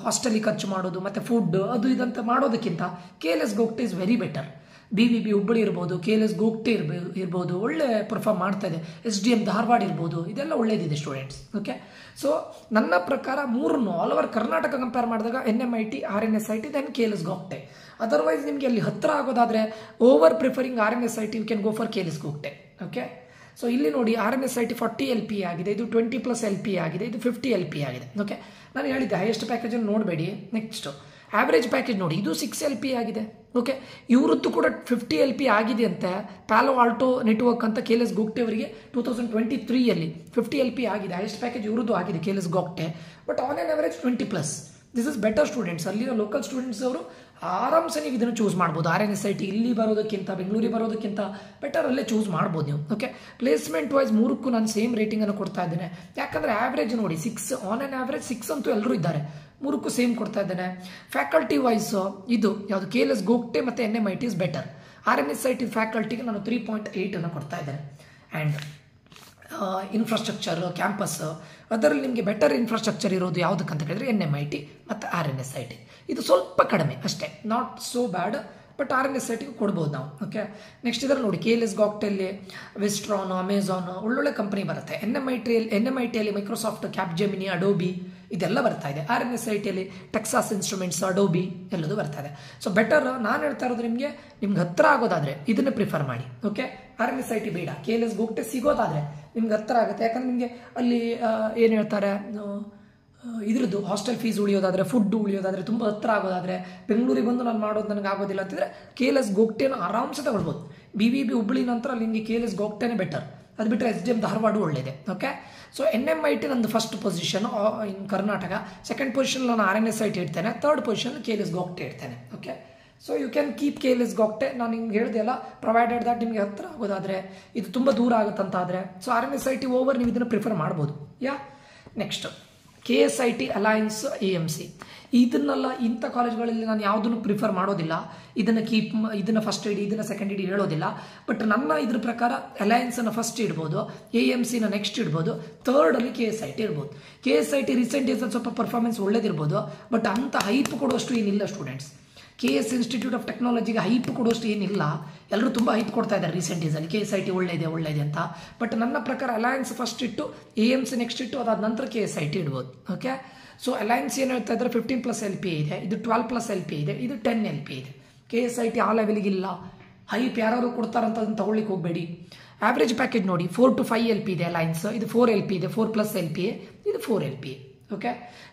ಹಾಸ್ಟೆಲಿಗೆ ಖರ್ಚು ಮಾಡೋದು ಮತ್ತು ಫುಡ್ ಅದು ಇದಂತ ಮಾಡೋದಕ್ಕಿಂತ KLS Gogte is very better. BVB Hubballi ಇರ್ಬೋದು, KLS Gogte ಇರ್ಬೋದು, ಒಳ್ಳೆ ಪರ್ಫಾರ್ಮ್ ಮಾಡ್ತಾ ಇದೆ. SDM ಧಾರವಾಡ ಇರ್ಬೋದು, ಇದೆಲ್ಲ ಒಳ್ಳೇದಿದೆ ಸ್ಟೂಡೆಂಟ್ಸ್. ಓಕೆ, ಸೊ ನನ್ನ ಪ್ರಕಾರ 3 ಆಲ್ ಓವರ್ ಕರ್ನಾಟಕ ಕಂಪೇರ್ ಮಾಡಿದಾಗ NMIT, RNSIT ದೆನ್ KLS Gogte. ಅದರ್ವೈಸ್ ನಿಮಗೆ ಅಲ್ಲಿ ಹತ್ತಿರ ಆಗೋದಾದರೆ over preferring RNSIT you can go for KLS Gogte. Okay, so ಇಲ್ಲಿ ನೋಡಿ RNSIT 40 LP ಆಗಿದೆ, ಇದು 20+ LP ಆಗಿದೆ, ಇದು 50 LP ಆಗಿದೆ. ಓಕೆ, ನಾನು ಹೇಳಿದ್ದೆ ಹೈಯೆಸ್ಟ್ ಪ್ಯಾಕೇಜನ್ನು ನೋಡಬೇಡಿ. ನೆಕ್ಸ್ಟ್ ಆವ್ರೇಜ್ ಪ್ಯಾಕೇಜ್ ನೋಡಿ, ಇದು 6 LP ಆಗಿದೆ. ಓಕೆ, ಇವರದ್ದು ಕೂಡ 50 LP ಆಗಿದೆ ಅಂತೆ. ಪ್ಯಾಲೋ ಆಲ್ಟೋ ನೆಟ್ವರ್ಕ್ ಅಂತ KLS Gogte ಅವರಿಗೆ 2023ಯಲ್ಲಿ 50 LP ಆಗಿದೆ. ಹೈಯೆಸ್ಟ್ ಪ್ಯಾಕೇಜ್ ಇವರದ್ದು ಆಗಿದೆ KLS Gogte, but on on average 20+. This is better students. ಅಲ್ಲಿನ ಲೋಕಲ್ ಸ್ಟೂಡೆಂಟ್ಸ್ ಅವರು ಆರಾಮ್ಸೆ ನೀವು ಇದನ್ನು ಚೂಸ್ ಮಾಡ್ಬೋದು. RNSIT ಇಲ್ಲಿ ಬರೋದಕ್ಕಿಂತ ಬೆಂಗಳೂರಿಗೆ ಬರೋದಕ್ಕಿಂತ ಬೆಟರ್ ಅಲ್ಲೇ ಚೂಸ್ ಮಾಡ್ಬೋದು ನೀವು. ಓಕೆ, ಪ್ಲೇಸ್ಮೆಂಟ್ ವೈಸ್ 3ಕ್ಕೂ ನಾನು ಸೇಮ್ ರೇಟಿಂಗನ್ನು ಕೊಡ್ತಾ ಇದ್ದೇನೆ. ಯಾಕಂದರೆ ಆವ್ರೇಜ್ ನೋಡಿ 6, ಆನ್ ಆನ್ ಆವ್ರೇಜ್ 6 ಅಂತೂ ಎಲ್ಲರೂ ಇದ್ದಾರೆ, 3ಕ್ಕೂ ಸೇಮ್ ಕೊಡ್ತಾ ಇದ್ದೇನೆ. ಫ್ಯಾಕಲ್ಟಿ ವೈಸ್ ಇದು ಯಾವುದು KLS Gogte ಮತ್ತು NMIT ಇಸ್ ಬೆಟರ್. RNSIT ಫ್ಯಾಕಲ್ಟಿಗೆ ನಾನು 3.8 ಕೊಡ್ತಾ ಇದ್ದೇನೆ. ಆ್ಯಂಡ್ ಇನ್ಫ್ರಾಸ್ಟ್ರಕ್ಚರ್, ಕ್ಯಾಂಪಸ್, ಅದರಲ್ಲಿ ನಿಮಗೆ ಬೆಟರ್ ಇನ್ಫ್ರಾಸ್ಟ್ರಕ್ಚರ್ ಇರೋದು ಯಾವುದಕ್ಕಂತ ಕೇಳಿದ್ರೆ NMIT ಮತ್ತು RNSIT. ಇದು ಸ್ವಲ್ಪ ಕಡಿಮೆ ಅಷ್ಟೇ, not so bad, but RNSIT ಕೊಡ್ಬೋದು ನಾವು. ಓಕೆ, ನೆಕ್ಸ್ಟ್ ಇದರಲ್ಲಿ ನೋಡಿ KLS, Goktel, Wistron, Amazon ಒಳ್ಳೊಳ್ಳೆ ಕಂಪನಿ ಬರುತ್ತೆ. NMITಯಲ್ಲಿ ಮೈಕ್ರೋಸಾಫ್ಟ್, ಕ್ಯಾಪ್ಜೆಮಿನಿ, ಅಡೋಬಿ ಇದೆಲ್ಲ ಬರ್ತಾ ಇದೆ. RNSITಯಲ್ಲಿ ಟೆಕ್ಸಾಸ್ ಇನ್ಸ್ಟ್ರೂಮೆಂಟ್ಸ್, ಅಡೋಬಿ ಎಲ್ಲದು ಬರ್ತಾ ಇದೆ. ಸೊ ಬೆಟರ್ ನಾನು ಹೇಳ್ತಾ ಇರೋದು ನಿಮಗೆ ಹತ್ರ ಆಗೋದಾದ್ರೆ ಇದನ್ನೇ ಪ್ರಿಫರ್ ಮಾಡಿ. ಓಕೆ, RNSIT ಬೇಡ. KLS, Goktel ಸಿಗೋದಾದ್ರೆ ನಿಮ್ಗೆ ಹತ್ರ ಆಗುತ್ತೆ. ಯಾಕಂದ್ರೆ ನಿಮಗೆ ಅಲ್ಲಿ ಏನು ಹೇಳ್ತಾರೆ, ಇದ್ರದ್ದು ಹಾಸ್ಟೆಲ್ ಫೀಸ್ ಉಳಿಯೋದಾದ್ರೆ, ಫುಡ್ ಉಳಿಯೋದಾದ್ರೆ, ತುಂಬ ಹತ್ರ ಆಗೋದಾದ್ರೆ, ಬೆಂಗಳೂರಿಗೆ ಬಂದು ನಾನು ಮಾಡೋದು ನನಗೆ ಆಗೋದಿಲ್ಲ ಅಂತಿದ್ರೆ KLS, Goktel ಆರಾಮ್ಸೆ ತಗೊಳ್ಬೋದು. BVB ಹುಬ್ಬಳ್ಳಿ ನಂತರ ಅಲ್ಲಿ ನಿಮಗೆ KLS, Goktel ಬೆಟರ್. ಅದು ಬಿಟ್ಟರೆ SDM ಧಾರವಾಡ ಒಳ್ಳೆಯದೆ. ಓಕೆ, ಸೊ NMIT ನಂದು first position in Karnataka, second position ನಾನು RNSIT ಇಡ್ತೇನೆ, ಥರ್ಡ್ ಪೊಸಿಷನ್ KLS, Goktel ಇಡ್ತೇನೆ. Okay, so you can keep KLS, Goktel. ನಾನು ಹಿಂಗೆ ಹೇಳಿದೆ ಅಲ್ಲ, ಪ್ರೊವೈಡೆಡ್ ದಟ್ ನಿಮಗೆ ಹತ್ರ ಆಗೋದಾದ್ರೆ, ಇದು ತುಂಬ ದೂರ ಆಗುತ್ತಂತಾದರೆ ಸೊ RNSIT ಓವರ್ ನೀವು ಇದನ್ನು ಪ್ರಿಫರ್ ಮಾಡ್ಬೋದು. ನೆಕ್ಸ್ಟ್ KSIT, ಅಲಯನ್ಸ್, AMC ಇದನ್ನೆಲ್ಲ ಇಂಥ ಕಾಲೇಜ್ಗಳಲ್ಲಿ ನಾನು ಯಾವುದನ್ನು ಪ್ರಿಫರ್ ಮಾಡೋದಿಲ್ಲ. ಇದನ್ನು ಫಸ್ಟ್ ಇಡಿ, ಇದನ್ನು ಸೆಕೆಂಡ್ ಇಡಿ ಹೇಳೋದಿಲ್ಲ. ಬಟ್ ನನ್ನ ಇದ್ರ ಪ್ರಕಾರ ಅಲಯನ್ಸನ್ನು ಫಸ್ಟ್ ಇಡ್ಬೋದು, AMCನ ನೆಕ್ಸ್ಟ್ ಇಡ್ಬೋದು, ಥರ್ಡಲ್ಲಿ KSIT ಇಡ್ಬೋದು. KSIT ರೀಸೆಂಟ್ ಡೇಸಲ್ಲಿ ಸ್ವಲ್ಪ ಪರ್ಫಾರ್ಮೆನ್ಸ್ ಒಳ್ಳೇದಿರ್ಬೋದು, ಬಟ್ ಅಂಥ ಹೈಪ್ ಕೊಡುವಷ್ಟು ಏನಿಲ್ಲ ಸ್ಟೂಡೆಂಟ್ಸ್. KS ಇನ್ಸ್ಟಿಟ್ಯೂಟ್ ಆಫ್ ಟೆಕ್ನಾಲಜಿಗೆ ಹೈಪ್ ಕೊಡುವಷ್ಟು ಏನಿಲ್ಲ. ಎಲ್ಲರೂ ತುಂಬ ಹೈಪ್ ಕೊಡ್ತಾ ಇದ್ದಾರೆ ರೀಸೆಂಟ್ ಡೇಸಲ್ಲಿ, KSIT ಒಳ್ಳೆಯದೆ ಅಂತ. ಬಟ್ ನನ್ನ ಪ್ರಕಾರ ಅಲಯನ್ಸ್ ಫಸ್ಟ್ ಇಟ್ಟು, AMC ನೆಕ್ಸ್ಟ್ ಇಟ್ಟು, ಅದಾದ ನಂತರ KSIT ಇಡ್ಬೋದು. ಓಕೆ, ಸೊ ಅಲಯನ್ಸ್ ಏನು ಹೇಳ್ತಾ ಇದ್ದಾರೆ, 15+ LPA ಇದೆ, ಇದು 12+ LPA ಇದೆ, ಇದು 10 LPA ಇದೆ. KSIT ಆ ಲೆವೆಲ್ಗಿಲ್ಲ. ಹೈಪ್ ಯಾರು ಕೊಡ್ತಾರಂತ ಅದನ್ನು ತಗೊಳ್ಳಿಕ್ಕೆ ಹೋಗಬೇಡಿ. ಆವ್ರೇಜ್ ಪ್ಯಾಕೇಜ್ ನೋಡಿ, 4 to 5 LPA ಇದೆ ಅಲಯನ್ಸ್, ಇದು 4 LPA ಇದೆ, 4+ LPA, ಇದು 4 LPA. ಓಕೆ,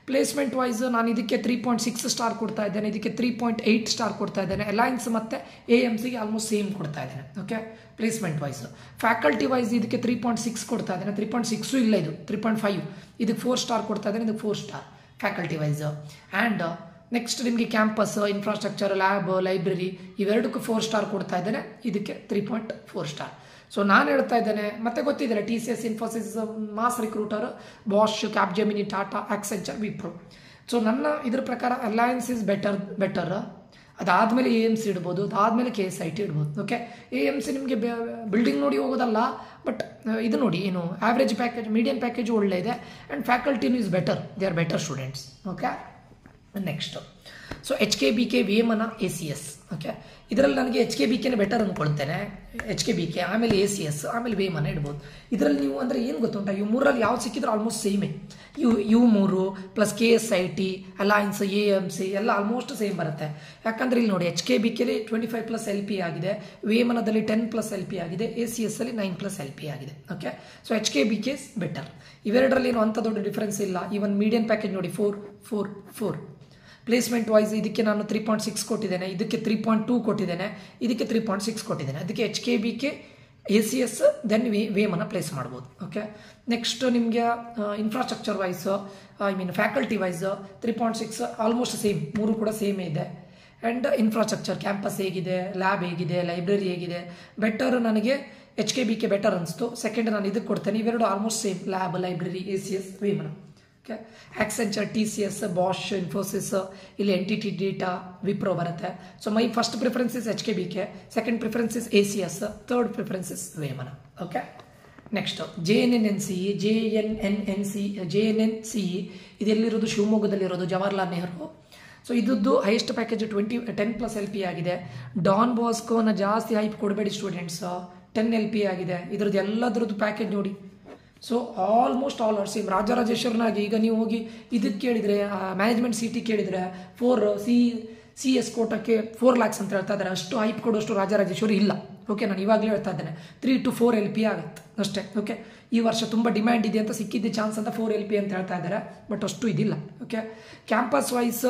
ಪ್ಲೇಸ್ಮೆಂಟ್ ವೈಸ್ ನಾನು ಇದಕ್ಕೆ 3.6 ಸ್ಟಾರ್ ಕೊಡ್ತಾ ಇದ್ದೇನೆ, ಇದಕ್ಕೆ 3.8 ಸ್ಟಾರ್ ಕೊಡ್ತಾ ಇದ್ದೇನೆ. ಅಲಯನ್ಸ್ ಮತ್ತು AMCಗೆ ಆಲ್ಮೋಸ್ಟ್ ಸೇಮ್ ಕೊಡ್ತಾ ಇದ್ದೇನೆ. Okay, placement wise. Faculty wise ಇದಕ್ಕೆ 3.6 ಕೊಡ್ತಾ ಇದ್ದೇನೆ, 3.6 ಇಲ್ಲ, ಇದು 3.5, ಇದಕ್ಕೆ 4 ಸ್ಟಾರ್ ಕೊಡ್ತಾ ಇದ್ದೇನೆ, ಇದಕ್ಕೆ 4 star faculty wise. And next ನಿಮಗೆ ಕ್ಯಾಂಪಸ್, ಇನ್ಫ್ರಾಸ್ಟ್ರಕ್ಚರ್, ಲ್ಯಾಬ್, ಲೈಬ್ರರಿ ಇವೆರಡಕ್ಕೂ 4 ಸ್ಟಾರ್ ಕೊಡ್ತಾ ಇದ್ದೇನೆ, ಇದಕ್ಕೆ 3.4 ಸ್ಟಾರ್. ಸೊ ನಾನು ಹೇಳ್ತಾ ಇದ್ದೇನೆ, ಮತ್ತೆ ಗೊತ್ತಿದ್ದಾರೆ TCS, Infosys, mass recruiter, Bosch, Capgemini, Tata, Accenture, Wipro. So ನನ್ನ ಇದ್ರ ಪ್ರಕಾರ ಅಲಯನ್ಸ್ ಇಸ್ ಬೆಟರ್. ಅದಾದಮೇಲೆ AMC ಇಡ್ಬೋದು, ಅದಾದಮೇಲೆ KSIT ಇಡ್ಬೋದು. ಓಕೆ, AMC ನಿಮಗೆ ಬಿಲ್ಡಿಂಗ್ ನೋಡಿ ಹೋಗೋದಲ್ಲ, ಬಟ್ ಇದು ನೋಡಿ ಏನು ಆವ್ರೇಜ್ ಪ್ಯಾಕೇಜ್, ಮೀಡಿಯಂ ಪ್ಯಾಕೇಜು ಒಳ್ಳೆ ಇದೆ. ಆ್ಯಂಡ್ ಫ್ಯಾಕಲ್ಟಿನೂ is better, they are better students. Okay, next so HKBK, Vemana, ACS. Okay, ಇದರಲ್ಲಿ ನನಗೆ HKBKನೇ ಬೆಟರ್ ಅಂದ್ಕೊಳ್ತೇನೆ. HKBK, ಆಮೇಲೆ ACS, ಆಮೇಲೆ ವೇಮನ ಇಡ್ಬೋದು. ಇದರಲ್ಲಿ ನೀವು ಅಂದರೆ ಏನು ಗೊತ್ತುಂಟ, ಇವು ಮೂರಲ್ಲಿ ಯಾವ್ದು ಸಿಕ್ಕಿದ್ರು ಆಲ್ಮೋಸ್ಟ್ ಸೇಮೇ. ಇವು 3 ಪ್ಲಸ್ KSIT, ಅಲಯನ್ಸ್, AMC ಎಲ್ಲ ಆಲ್ಮೋಸ್ಟ್ ಸೇಮ್ ಬರುತ್ತೆ. ಯಾಕಂದರೆ ಇಲ್ಲಿ ನೋಡಿ HKBKಲಿ 25+ LPA ಆಗಿದೆ, ವೇಮನದಲ್ಲಿ 10+ LPA ಆಗಿದೆ, ACSಲ್ಲಿ 9+ LPA ಆಗಿದೆ. Okay, so HKBK is better. ಇವೆರಡರಲ್ಲಿ ಏನು ಅಂಥ ದೊಡ್ಡ ಡಿಫ್ರೆನ್ಸ್ ಇಲ್ಲ. ಈವನ್ ಮೀಡಿಯಂ ಪ್ಯಾಕೇಜ್ ನೋಡಿ 4. ಪ್ಲೇಸ್ಮೆಂಟ್ ವೈಸ್ ಇದಕ್ಕೆ ನಾನು 3.6 ಕೊಟ್ಟಿದ್ದೇನೆ, ಇದಕ್ಕೆ 3.2 ಕೊಟ್ಟಿದ್ದೇನೆ, ಇದಕ್ಕೆ 3.6 ಕೊಟ್ಟಿದ್ದೇನೆ. ಅದಕ್ಕೆ HKBK, ACS, then Vemana place ಮಾಡ್ಬೋದು. ಓಕೆ, ನೆಕ್ಸ್ಟ್ ನಿಮಗೆ infrastructure wise, faculty wise 3.6 almost same, 3 ಕೂಡ ಸೇಮೇ ಇದೆ. ಆ್ಯಂಡ್ ಇನ್ಫ್ರಾಸ್ಟ್ರಕ್ಚರ್, ಕ್ಯಾಂಪಸ್ ಹೇಗಿದೆ, ಲ್ಯಾಬ್ ಹೇಗಿದೆ, ಲೈಬ್ರರಿ ಹೇಗಿದೆ, ಬೆಟರ್ ನನಗೆ HKBK ಬೆಟರ್ ಅನಿಸ್ತು. ಸೆಕೆಂಡ್ ನಾನು ಇದಕ್ಕೆ ಕೊಡ್ತೇನೆ. ಇವೆರಡು almost same, lab, library, ACS, Vemana. Okay, Accenture, TCS, Bosch, Infosys, ಇಲ್ಲಿ NTT ಡೇಟಾ, ವಿಪ್ರೋ ಬರುತ್ತೆ. So my first preference is HKBK, second preference is ACS, third preference is Vemana. Okay, next JNNCE ಇದೆಲ್ಲಿರೋದು, ಶಿವಮೊಗ್ಗದಲ್ಲಿರೋದು, ಜವಾಹರ್ಲಾಲ್ ನೆಹರು. ಸೊ ಇದ್ದು ಹೈಯೆಸ್ಟ್ ಪ್ಯಾಕೇಜ್ 10+ LPA ಆಗಿದೆ. Don ಬಾಸ್ಕೋನ ಜಾಸ್ತಿ hype ಕೊಡಬೇಡಿ students, 10 LPA ಆಗಿದೆ. ಇದ್ರದ್ದು ಎಲ್ಲದ್ರದ್ದು ಪ್ಯಾಕೇಜ್ ನೋಡಿ. So almost all are same. ರಾಜರಾಜೇಶ್ವರನಾಗಿ ಈಗ ನೀವು ಹೋಗಿ ಇದಕ್ಕೆ ಕೇಳಿದರೆ, ಮ್ಯಾನೇಜ್ಮೆಂಟ್ CT ಕೇಳಿದರೆ 4 CS ಕೋಟಕ್ಕೆ 4 lakhs ಅಂತ ಹೇಳ್ತಾ ಇದ್ದಾರೆ. ಅಷ್ಟು ಹೈಪ್ ಕೊಡುವಷ್ಟು ರಾಜರಾಜೇಶ್ವರಿ ಇಲ್ಲ. ಓಕೆ, ನಾನು ಇವಾಗಲೇ ಹೇಳ್ತಾ ಇದ್ದೇನೆ, 3 to 4 LPA ಆಗುತ್ತೆ ಅಷ್ಟೇ. ಓಕೆ, ಈ ವರ್ಷ ತುಂಬ ಡಿಮ್ಯಾಂಡ್ ಇದೆ ಅಂತ, ಸಿಕ್ಕಿದ್ದೆ ಚಾನ್ಸ್ ಅಂತ 4 LPA ಅಂತ ಹೇಳ್ತಾ ಇದ್ದಾರೆ, ಬಟ್ ಅಷ್ಟು ಇದಿಲ್ಲ. ಓಕೆ, ಕ್ಯಾಂಪಸ್ ವೈಸ್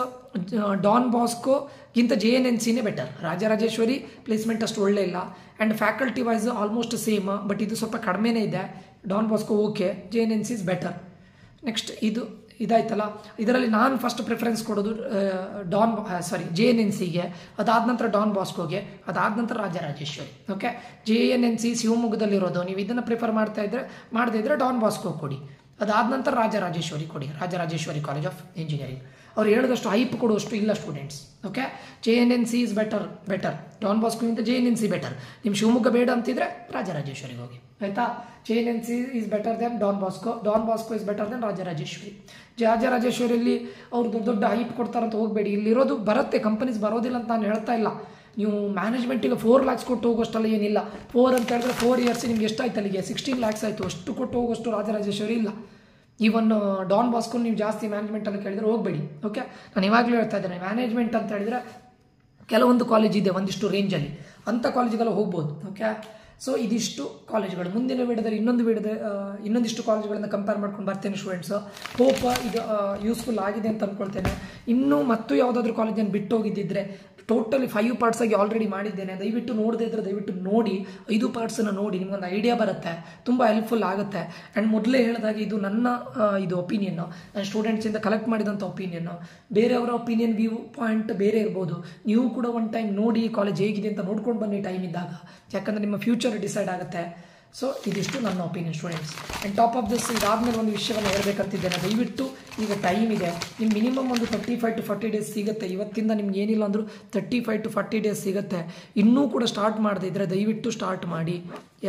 ಡಾನ್ ಬಾಸ್ಕೋಗಿಂತ JNNCನೇ ಬೆಟರ್. ರಾಜರಾಜೇಶ್ವರಿ ಪ್ಲೇಸ್ಮೆಂಟ್ ಅಷ್ಟು ಒಳ್ಳೆ ಇಲ್ಲ. And faculty wise almost same, but ಇದು ಸ್ವಲ್ಪ ಕಡಿಮೆನೇ ಇದೆ. Don Bosco okay, JNNC is better. Next ಇದಾಯ್ತಲ್ಲ, ಇದರಲ್ಲಿ ನಾನು ಫಸ್ಟ್ ಪ್ರಿಫರೆನ್ಸ್ ಕೊಡೋದು JNNCಗೆ, ಅದಾದ ನಂತರ ಡಾನ್ ಬಾಸ್ಕೋಗೆ, ಅದಾದ ನಂತರ ರಾಜರಾಜೇಶ್ವರಿ. ಓಕೆ, JNNC ಶಿವಮೊಗ್ಗದಲ್ಲಿರೋದು, ನೀವು ಇದನ್ನು ಪ್ರಿಫರ್ ಮಾಡದೇ ಇದ್ರೆ ಡಾನ್ ಬಾಸ್ಕೋ ಕೊಡಿ. ಅದಾದ ನಂತರ ರಾಜರಾಜೇಶ್ವರಿ ಕೊಡಿ, ರಾಜರಾಜೇಶ್ವರಿ ಕಾಲೇಜ್ ಆಫ್ ಇಂಜಿನಿಯರಿಂಗ್. ಅವ್ರು ಹೇಳಿದಷ್ಟು ಹೈಪ್ ಕೊಡುವಷ್ಟು ಇಲ್ಲ students. Okay, JNNC is better, Don ಬಾಸ್ಕೋಗಿಂತ JNNC ಬೆಟರ್. ನಿಮ್ಮ ಶಿವಮೊಗ್ಗ ಬೇಡ ಅಂತಿದ್ರೆ ರಾಜರಾಜೇಶ್ವರಿಗೆ ಹೋಗಿ, ಆಯ್ತಾ. JNNC is better then Don Bosco is better then Rajarajeshwari. ರಾಜರಾಜೇಶ್ವರಿಯಲ್ಲಿ ಅವ್ರು ದೊಡ್ಡ ದೊಡ್ಡ ಹೈಪ್ ಕೊಡ್ತಾರಂತ ಹೋಗಬೇಡಿ. ಇಲ್ಲಿರೋದು ಬರುತ್ತೆ, ಕಂಪನೀಸ್ ಬರೋದಿಲ್ಲ ಅಂತ ನಾನು ಹೇಳ್ತಾ ಇಲ್ಲ. ನೀವು ಮ್ಯಾನೇಜ್ಮೆಂಟಿಗೆ 4 lakhs ಕೊಟ್ಟು ಹೋಗೋಷ್ಟಲ್ಲ ಏನಿಲ್ಲ. 4 ಅಂತ ಹೇಳಿದ್ರೆ 4 years ನಿಮ್ಗೆ ಎಷ್ಟಾಯ್ತು ಅಲ್ಲಿಗೆ 16 lakhs ಆಯಿತು. ಅಷ್ಟು ಕೊಟ್ಟು ಹೋಗೋಷ್ಟು ರಾಜರಾಜೇಶ್ವರಿ ಇಲ್ಲ. ಈವನ್ ಡಾನ್ ಬಾಸ್ಕೋ ನೀವು ಜಾಸ್ತಿ ಮ್ಯಾನೇಜ್ಮೆಂಟ್ ಅಂತ ಕೇಳಿದ್ರೆ ಹೋಗಬೇಡಿ. ಓಕೆ, ನಾನು ಇವಾಗಲೂ ಹೇಳ್ತಾ ಇದ್ದೇನೆ, ಮ್ಯಾನೇಜ್ಮೆಂಟ್ ಅಂತ ಹೇಳಿದ್ರೆ ಕೆಲವೊಂದು ಕಾಲೇಜ್ ಇದೆ ಒಂದಿಷ್ಟು ರೇಂಜಲ್ಲಿ, ಅಂಥ ಕಾಲೇಜ್ಗೆಲ್ಲ ಹೋಗ್ಬೋದು. ಓಕೆ, ಸೊ ಇದಿಷ್ಟು ಕಾಲೇಜ್ಗಳು. ಮುಂದಿನ ವಿಡಿಯೋದಲ್ಲಿ ಇನ್ನೊಂದಿಷ್ಟು ಕಾಲೇಜ್ಗಳನ್ನು ಕಂಪೇರ್ ಮಾಡ್ಕೊಂಡು ಬರ್ತೇನೆ ಸ್ಟೂಡೆಂಟ್ಸ್. ಹೋಪ್ ಇದು ಯೂಸ್ಫುಲ್ ಆಗಿದೆ ಅಂತ ಅಂದ್ಕೊಳ್ತೇನೆ. ಇನ್ನೂ ಮತ್ತು ಯಾವುದಾದ್ರೂ ಕಾಲೇಜನ್ನು ಬಿಟ್ಟು ಹೋಗಿದ್ದಿದ್ರೆ ಟೋಟಲಿ 5 parts ಆಗಿ ಆಲ್ರೆಡಿ ಮಾಡಿದ್ದೇನೆ. ದಯವಿಟ್ಟು ನೋಡದೇ ಇದ್ರೆ ದಯವಿಟ್ಟು ನೋಡಿ, 5 partsನ ನೋಡಿ, ನಿಮ್ಗೊಂದು ಐಡಿಯಾ ಬರುತ್ತೆ, ತುಂಬ ಹೆಲ್ಪ್ಫುಲ್ ಆಗುತ್ತೆ. ಆ್ಯಂಡ್ ಮೊದಲೇ ಹೇಳಿದಾಗ ಇದು ನನ್ನ ಇದು ಒಪಿನಿಯನ್ನು, ನನ್ನ ಸ್ಟೂಡೆಂಟ್ಸಿಂದ ಕಲೆಕ್ಟ್ ಮಾಡಿದಂಥ ಒಪಿನಿಯನ್ನು. ಬೇರೆಯವರ ಒಪಿನಿಯನ್ ವ್ಯೂ ಪಾಯಿಂಟ್ ಬೇರೆ ಇರ್ಬೋದು. ನೀವು ಕೂಡ ಒನ್ ಟೈಮ್ ನೋಡಿ ಕಾಲೇಜ್ ಹೇಗಿದೆ ಅಂತ ನೋಡ್ಕೊಂಡು ಬನ್ನಿ ಟೈಮ್ ಇದ್ದಾಗ, ಯಾಕಂದರೆ ನಿಮ್ಮ ಫ್ಯೂಚರ್ ಡಿಸೈಡ್ ಆಗುತ್ತೆ. ಸೊ ಇದಿಷ್ಟು ನನ್ನ opinion students. And top of this ಇದಾದಮೇಲೆ ಒಂದು ವಿಷಯವನ್ನು ಹೇಳಬೇಕಂತಿದ್ದೇನೆ. ದಯವಿಟ್ಟು ಈಗ ಟೈಮ್ ಇದೆ, ನಿಮ್ಗೆ ಮಿನಿಮಮ್ ಒಂದು 35 to 40 days ಸಿಗುತ್ತೆ. ಇವತ್ತಿಂದ ನಿಮ್ಗೆ ಏನಿಲ್ಲ ಅಂದರೂ 35 to 40 days ಸಿಗುತ್ತೆ. ಇನ್ನೂ ಕೂಡ ಸ್ಟಾರ್ಟ್ ಮಾಡದೇ ಇದ್ದರೆ ದಯವಿಟ್ಟು ಸ್ಟಾರ್ಟ್ ಮಾಡಿ.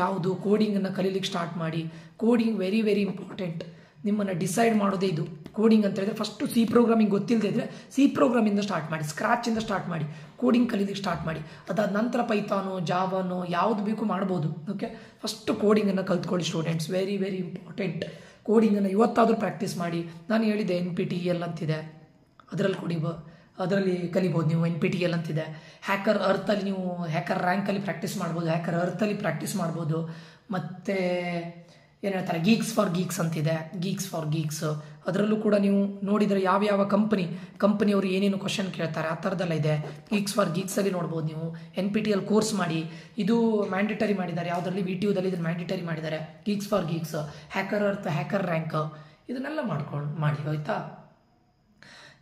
ಯಾವುದು ಕೋಡಿಂಗನ್ನು ಕಲೀಲಿಕ್ಕೆ ಸ್ಟಾರ್ಟ್ ಮಾಡಿ. Coding very very important. ನಿಮ್ಮನ್ನು ಡಿಸೈಡ್ ಮಾಡೋದೇ ಇದು. ಕೋಡಿಂಗ್ ಅಂತ ಹೇಳಿದ್ರೆ ಫಸ್ಟು C ಪ್ರೋಗ್ರಾಮಿಂಗ್ ಗೊತ್ತಿಲ್ಲದೆ ಇದ್ದರೆ C ಪ್ರೋಗ್ರಾಮಿಂದ ಸ್ಟಾರ್ಟ್ ಮಾಡಿ, ಸ್ಕ್ರಾಚಿಂದ ಸ್ಟಾರ್ಟ್ ಮಾಡಿ, ಕೋಡಿಂಗ್ ಕಲೀಲಿಕ್ಕೆ ಸ್ಟಾರ್ಟ್ ಮಾಡಿ. ಅದಾದ ನಂತರ ಪೈಥಾನೋ ಜಾವಾನೋ ಯಾವುದು ಬೇಕು ಮಾಡ್ಬೋದು. ಓಕೆ, ಫಸ್ಟು ಕೋಡಿಂಗನ್ನು ಕಲ್ತ್ಕೊಳ್ಳಿ ಸ್ಟೂಡೆಂಟ್ಸ್, ವೆರಿ ವೆರಿ ಇಂಪಾರ್ಟೆಂಟ್. ಕೋಡಿಂಗನ್ನು ಇವತ್ತಾದರೂ ಪ್ರಾಕ್ಟೀಸ್ ಮಾಡಿ. ನಾನು ಹೇಳಿದೆ NPTEL ಅಂತಿದೆ, ಅದರಲ್ಲಿ ಕಲಿಬೋದು ನೀವು. NPTEL ಅಂತಿದೆ. ಹ್ಯಾಕರ್ ಅರ್ಥಲ್ಲಿ ನೀವು ಹ್ಯಾಕರ್ ರ್ಯಾಂಕಲ್ಲಿ ಪ್ರಾಕ್ಟೀಸ್ ಮಾಡ್ಬೋದು, ಹ್ಯಾಕರ್ ಅರ್ಥಲ್ಲಿ ಪ್ರಾಕ್ಟೀಸ್ ಮಾಡ್ಬೋದು. ಮತ್ತು ಏನು ಹೇಳ್ತಾರೆ, ಗೀಕ್ಸ್ ಫಾರ್ ಗೀಕ್ಸ್ ಅದರಲ್ಲೂ ಕೂಡ ನೀವು ನೋಡಿದರೆ ಯಾವ ಕಂಪನಿಯವರು ಏನೇನು ಕ್ವಶನ್ ಕೇಳ್ತಾರೆ ಆ ಥರದ್ದೆಲ್ಲ ಇದೆ. ಗೀಕ್ಸ್ ಫಾರ್ ಗೀಕ್ಸಲ್ಲಿ ನೋಡ್ಬೋದು ನೀವು. NPTEL ಕೋರ್ಸ್ ಮಾಡಿ, ಇದು ಮ್ಯಾಂಡೇಟರಿ ಮಾಡಿದ್ದಾರೆ. ಯಾವುದರಲ್ಲಿ VTUದಲ್ಲಿ ಇದನ್ನು ಮ್ಯಾಂಡೇಟರಿ ಮಾಡಿದ್ದಾರೆ. ಗೀಕ್ಸ್ ಫಾರ್ ಗೀಕ್ಸ್, ಹ್ಯಾಕರ್ ಅರ್ಥ, ಹ್ಯಾಕರ್ ರ್ಯಾಂಕ್, ಇದನ್ನೆಲ್ಲ ಮಾಡಿ ಆಯಿತಾ.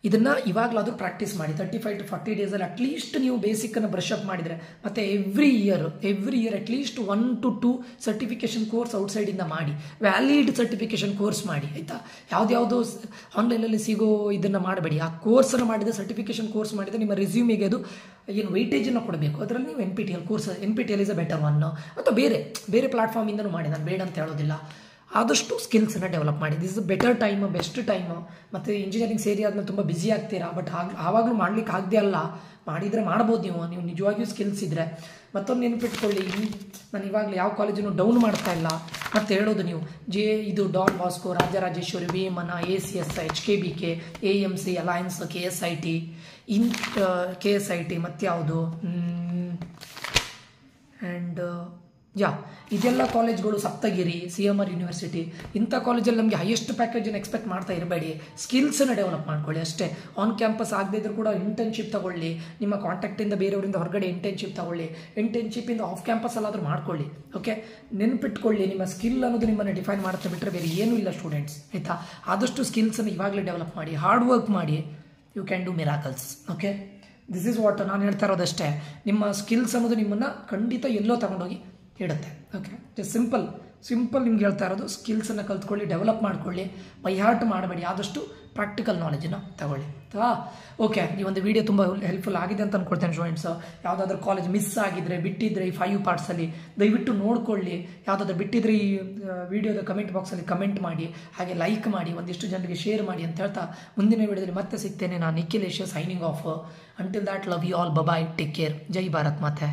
ಇದನ್ನು ಇವಾಗಲಾದರೂ ಪ್ರಾಕ್ಟೀಸ್ ಮಾಡಿ. 35 to 40 days ಅಟ್ಲೀಸ್ಟ್ ನೀವು ಬೇಸಿಕ್ಕನ್ನು ಬ್ರಷ್ ಅಪ್ ಮಾಡಿದರೆ, ಮತ್ತು every year at least 1 to 2 certification course ಔಟ್ಸೈಡಿಂದ ಮಾಡಿ. ವ್ಯಾಲಿಡ್ ಸರ್ಟಿಫಿಕೇಷನ್ ಕೋರ್ಸ್ ಮಾಡಿ ಆಯಿತಾ. ಯಾವುದ್ಯಾವುದೋ ಆನ್ಲೈನಲ್ಲಿ ಸಿಗೋ ಇದನ್ನು ಮಾಡಬೇಡಿ. ಆ ಕೋರ್ಸನ್ನು ಮಾಡಿದರೆ, ಸರ್ಟಿಫಿಕೇಷನ್ ಕೋರ್ಸ್ ಮಾಡಿದರೆ ನಿಮ್ಮ ರೆಸ್ಯೂಮಿಗೆ ಅದು ಏನು ವೆಯ್ಟೇಜನ್ನು ಕೊಡಬೇಕು. ಅದರಲ್ಲಿ ನೀವು NPTEL is a better one. ಅಥವಾ ಬೇರೆ ಪ್ಲಾಟ್ಫಾರ್ಮಿಂದನೂ ಮಾಡಿ, ನಾನು ಬೇಡ ಅಂತ ಹೇಳೋದಿಲ್ಲ. ಆದಷ್ಟು ಸ್ಕಿಲ್ಸನ್ನು ಡೆವಲಪ್ ಮಾಡಿ. This is better time, best time. ಮತ್ತು ಇಂಜಿನಿಯರಿಂಗ್ ಸೇರಿ ಆದಮೇಲೆ ತುಂಬ ಬ್ಯುಸಿ ಆಗ್ತೀರಾ, ಬಟ್ ಆವಾಗಲೂ ಮಾಡ್ಲಿಕ್ಕೆ ಆಗದೆ ಅಲ್ಲ. ಮಾಡಿದರೆ ಮಾಡ್ಬೋದು ನೀವು ನಿಜವಾಗಿಯೂ ಸ್ಕಿಲ್ಸ್ ಇದ್ದರೆ. ಮತ್ತೊಂದು ನೆನಪಿಟ್ಕೊಳ್ಳಿ, ನಾನು ಇವಾಗಲೇ ಯಾವ ಕಾಲೇಜನ್ನು ಡೌನ್ ಮಾಡ್ತಾ ಇಲ್ಲ. ಮತ್ತು ಹೇಳೋದು ನೀವು ಇದು Don Bosco, Rajarajeshwari, Vemana, ACS, HKBK, AMC, alliance, KSIT ಮತ್ತು ಯಾವುದು ಆ್ಯಂಡ್ ಇದೆಲ್ಲ ಕಾಲೇಜ್ಗಳು, ಸಪ್ತಗಿರಿ, CMR ಯೂನಿವರ್ಸಿಟಿ, ಇಂಥ ಕಾಲೇಜಲ್ಲಿ ನಮಗೆ ಹೈಯೆಸ್ಟ್ ಪ್ಯಾಕೇಜನ್ನು ಎಕ್ಸ್ಪೆಕ್ಟ್ ಮಾಡ್ತಾ ಇರಬೇಡಿ. ಸ್ಕಿಲ್ಸನ್ನು ಡೆವಲಪ್ ಮಾಡ್ಕೊಳ್ಳಿ ಅಷ್ಟೇ. ಆನ್ ಕ್ಯಾಂಪಸ್ ಆಗದೇ ಇದ್ರೂ ಕೂಡ ಇಂಟರ್ನ್ಶಿಪ್ ತಗೊಳ್ಳಿ. ನಿಮ್ಮ ಕಾಂಟ್ಯಾಕ್ಟಿಂದ ಬೇರೆಯವರಿಂದ ಹೊರಗಡೆ ಇಂಟರ್ನ್ಶಿಪ್ ತಗೊಳ್ಳಿ. ಇಂಟರ್ನ್ಶಿಪ್ಪಿಂದ ಆಫ್ ಕ್ಯಾಂಪಸ್ಸಲ್ಲಾದರೂ ಮಾಡ್ಕೊಳ್ಳಿ. ಓಕೆ, ನೆನಪಿಟ್ಕೊಳ್ಳಿ, ನಿಮ್ಮ ಸ್ಕಿಲ್ ಅನ್ನೋದು ನಿಮ್ಮನ್ನು ಡಿಫೈನ್ ಮಾಡುತ್ತೆ ಬಿಟ್ಟರೆ ಬೇರೆ ಏನೂ ಇಲ್ಲ ಸ್ಟೂಡೆಂಟ್ಸ್ ಆಯಿತಾ. ಆದಷ್ಟು ಸ್ಕಿಲ್ಸನ್ನು ಇವಾಗಲೇ ಡೆವಲಪ್ ಮಾಡಿ, ಹಾರ್ಡ್ ವರ್ಕ್ ಮಾಡಿ. You can do miracles. Okay, this is what ನಾನು ಹೇಳ್ತಾ ಇರೋದಷ್ಟೇ. ನಿಮ್ಮ ಸ್ಕಿಲ್ಸ್ ಅನ್ನೋದು ನಿಮ್ಮನ್ನು ಖಂಡಿತ ಎಲ್ಲೋ ತಗೊಂಡೋಗಿ ಇಡುತ್ತೆ. ಓಕೆ, ಜಸ್ಟ್ ಸಿಂಪಲ್ ನಿಮ್ಗೆ ಹೇಳ್ತಾ ಇರೋದು, ಸ್ಕಿಲ್ಸನ್ನು ಕಲ್ತ್ಕೊಳ್ಳಿ, ಡೆವಲಪ್ ಮಾಡ್ಕೊಳ್ಳಿ, ಬೈ ಹಾರ್ಟ್ ಮಾಡಬೇಡಿ. ಆದಷ್ಟು ಪ್ರಾಕ್ಟಿಕಲ್ ನಾಲೆಜನ್ನು ತಗೊಳ್ಳಿ. ಓಕೆ, ಈ ಒಂದು ವಿಡಿಯೋ ತುಂಬ ಹೆಲ್ಪ್ಫುಲ್ ಆಗಿದೆ ಅಂತ ಅಂದ್ಕೊಳ್ತೇನೆ ಸ್ಟೂಡೆಂಟ್ಸ್. ಯಾವುದಾದ್ರೂ ಕಾಲೇಜ್ ಮಿಸ್ ಆಗಿದ್ರೆ, ಬಿಟ್ಟಿದ್ರೆ ಈ 5 partsಲ್ಲಿ ದಯವಿಟ್ಟು ನೋಡ್ಕೊಳ್ಳಿ. ಯಾವುದಾದ್ರೂ ಬಿಟ್ಟಿದ್ರೆ ಈ ವಿಡಿಯೋದ ಕಮೆಂಟ್ ಬಾಕ್ಸಲ್ಲಿ ಕಮೆಂಟ್ ಮಾಡಿ, ಹಾಗೆ ಲೈಕ್ ಮಾಡಿ, ಒಂದಿಷ್ಟು ಜನರಿಗೆ ಶೇರ್ ಮಾಡಿ ಅಂತ ಹೇಳ್ತಾ ಮುಂದಿನ ವಿಡಿಯೋದಲ್ಲಿ ಮತ್ತೆ ಸಿಗ್ತೇನೆ. ನಾನು Nikhilesh, signing off. Until that, love you all, bye, take care, ಜೈ ಭಾರತ್ ಮಾತೆ.